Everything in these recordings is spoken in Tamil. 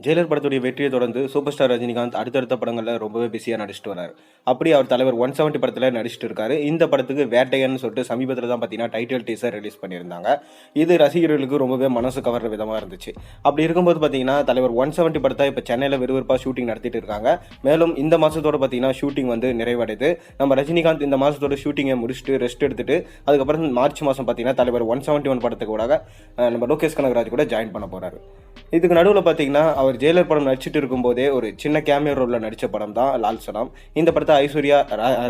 ஜெயிலர் படத்துடைய வெற்றியை தொடர்ந்து சூப்பர் ஸ்டார் ரஜினிகாந்த் அடுத்தடுத்த படங்கள்ல ரொம்பவே பிஸியா நடிச்சிட்டு வராரு. அப்படி அவர் தலைவர் 170 படத்துல நடிச்சிட்டு இருக்காரு. இந்த படத்துக்கு வேட்டையன்னு சொல்லிட்டு சமீபத்துல தான் பார்த்தீங்கன்னா டைட்டில் டீசர் ரிலீஸ் பண்ணியிருந்தாங்க. இது ரசிகர்களுக்கு ரொம்பவே மனசு கவர்ற விதமா இருந்துச்சு. அப்படி இருக்கும்போது பார்த்தீங்கன்னா தலைவர் 170 படத்தை இப்போ சென்னையில் விறுவிறுப்பா ஷூட்டிங் நடத்திட்டு இருக்காங்க. மேலும் இந்த மாசத்தோட பார்த்தீங்கன்னா ஷூட்டிங் வந்து நிறைவடைது. நம்ம ரஜினிகாந்த் இந்த மாசத்தோட ஷூட்டிங்கை முடிச்சுட்டு ரெஸ்ட் எடுத்துட்டு அதுக்கப்புறம் மார்ச் மாசம் பார்த்தீங்கன்னா தலைவர் 171 படத்துக்கு கூட நம்ம லோகேஷ் கனகராஜ் கூட ஜாயின் பண்ண போறாரு. இதுக்கு நடுவில் பார்த்தீங்கன்னா அவர் ஜெயிலர் படம் நடிச்சிட்டு இருக்கும்போதே ஒரு சின்ன கேமியோ ரோலில் நடித்த படம் தான் லால் சலாம். இந்த படத்தை ஐஸ்வர்யா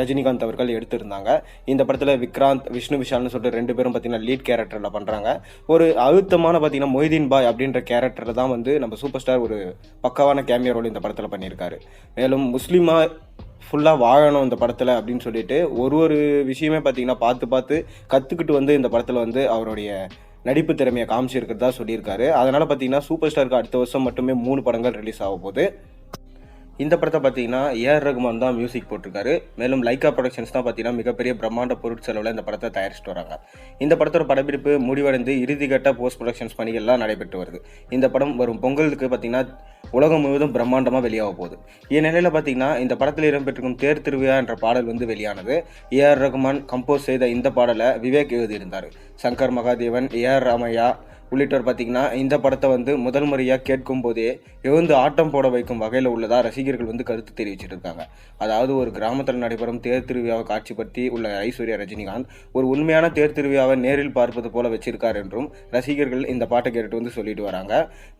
ரஜினிகாந்த் அவர்கள் எடுத்திருந்தாங்க. இந்த படத்தில் விக்ராந்த், விஷ்ணு விஷால்னு சொல்லிட்டு ரெண்டு பேரும் பார்த்தீங்கன்னா லீட் கேரக்டரில் பண்ணுறாங்க. ஒரு அழுத்தமான பார்த்தீங்கன்னா மொய்தீன் பாய் அப்படின்ற கேரக்டரில் தான் வந்து நம்ம சூப்பர் ஸ்டார் ஒரு பக்காவான கேமியோ ரோல் இந்த படத்தில் பண்ணியிருக்காரு. மேலும் முஸ்லீமாக ஃபுல்லாக வாழணும் இந்த படத்தில் அப்படின்னு சொல்லிட்டு ஒரு விஷயமே பார்த்தீங்கன்னா பார்த்து கற்றுக்கிட்டு வந்து இந்த படத்தில் வந்து அவருடைய நடிப்பு திறமையை காமிச்சிருக்கிறதா சொல்லியிருக்காரு. அதனால் பார்த்தீங்கன்னா சூப்பர் ஸ்டாருக்கு அடுத்த வருஷம் மட்டுமே 3 படங்கள் ரிலீஸ் ஆக போகுது. இந்த படத்தை பார்த்தீங்கன்னா ஏஆர் ரகுமான் தான் மியூசிக் போட்டிருக்காரு. மேலும் லைக்கா ப்ரொடக்ஷன்ஸ் தான் பார்த்தீங்கன்னா மிகப்பெரிய பிரம்மாண்ட பொருட்செலவில் இந்த படத்தை தயாரிச்சுட்டு வராங்க. இந்த படத்தோட படப்பிடிப்பு முடிவடைந்து இறுதிக்கட்ட போஸ்ட் ப்ரொடக்ஷன்ஸ் பணிகள்லாம் நடைபெற்று வருது. இந்த படம் வரும் பொங்கலுக்கு பார்த்தீங்கன்னா உலகம் முழுவதும் பிரம்மாண்டமாக வெளியாக போகுது. இந்நிலையில் பார்த்தீங்கன்னா இந்த படத்தில் இடம்பெற்றிருக்கும் தேர் திருவிழா என்ற பாடல் வந்து வெளியானது. ஏஆர் ரகுமான் கம்போஸ் செய்த இந்த பாடலை விவேக் எழுதியிருந்தார். சங்கர் மகாதேவன், ஏஆர் ராமையா உள்ளிட்டோர் பார்த்தீங்கன்னா இந்த படத்தை வந்து முதல் முறையாக கேட்கும் போதே எழுந்து ஆட்டம் போட வைக்கும் வகையில் உள்ளதாக ரசிகர்கள் வந்து கருத்து தெரிவிச்சிட்டு இருக்காங்க. அதாவது ஒரு கிராமத்தில் நடைபெறும் தேர் திருவிழாவை காட்சிப்படுத்தி உள்ள ஐஸ்வர்யா ரஜினிகாந்த் ஒரு உண்மையான தேர் திருவிழாவை நேரில் பார்ப்பது போல வச்சிருக்கார் என்றும் ரசிகர்கள் இந்த பாட்டை கேட்டு வந்து சொல்லிட்டு வராங்க.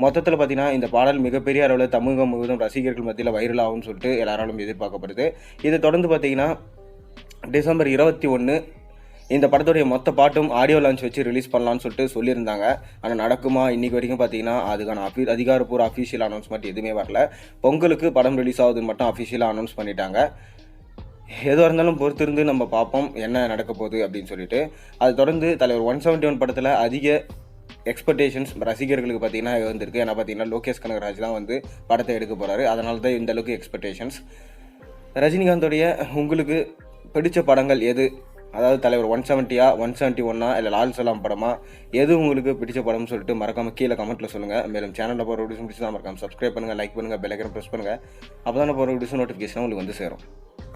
மொத்தத்தில் பார்த்தீங்கன்னா இந்த பாடல் மிகப்பெரிய அளவில் தமிழகம் முழுவதும் ரசிகர்கள் மத்தியில் வைரலாகும்னு சொல்லிட்டு எல்லாராலும் எதிர்பார்க்கப்படுது. இதை தொடர்ந்து பார்த்தீங்கன்னா டிசம்பர் 21 இந்த படத்துடைய மொத்த பாட்டும் ஆடியோ லான்ச் வச்சு ரிலீஸ் பண்ணலான்னு சொல்லிட்டு சொல்லியிருந்தாங்க. ஆனால் நடக்குமா இன்னைக்கு வரைக்கும் பார்த்தீங்கன்னா அதுக்கான அதிகாரப்பூர்வ அஃபீஷியல் அனௌன்ஸ்மெண்ட் எதுவுமே வரல. பொங்கலுக்கு படம் ரிலீஸ் ஆகுதுன்னு மட்டும் அஃபீஷியலாக அனௌன்ஸ் பண்ணிட்டாங்க. எதுவாக இருந்தாலும் பொறுத்திருந்து நம்ம பார்ப்போம் என்ன நடக்க போகுது அப்படின்னு சொல்லிட்டு. அதை தொடர்ந்து தலைவர் 171 படத்தில் அதிக எக்ஸ்பெக்டேஷன்ஸ் ரசிகர்களுக்கு பார்த்தீங்கன்னா வந்திருக்கு. ஏன்னா பார்த்தீங்கன்னா லோகேஷ் கனகராஜ் தான் வந்து படத்தை எடுக்க போகிறாரு. அதனால தான் இந்த அளவுக்கு எக்ஸ்பெக்டேஷன்ஸ். ரஜினிகாந்தோடைய உங்களுக்கு பிடிச்ச படங்கள் எது? அதாவது தலைவர் 170 171 இல்லை லால் சலாம் படமா, எது உங்களுக்கு பிடிச்ச படம்னு சொல்லிட்டு மறக்காம கீழே கமெண்ட்டில் சொல்லுங்கள். மேலும் சேனலில் போகிற வீடியோஸ் பிடிச்சி தான் மறக்காம சப்ஸ்கிரைப் பண்ணுங்கள், லைக் பண்ணுங்கள், பெல் ஐக்கனை ப்ரெஸ் பண்ணுங்கள். அப்போ தான் போகிற வீடியோஸ் நோட்டிஃபிகேஷன் உங்களுக்கு வந்து சேரும்.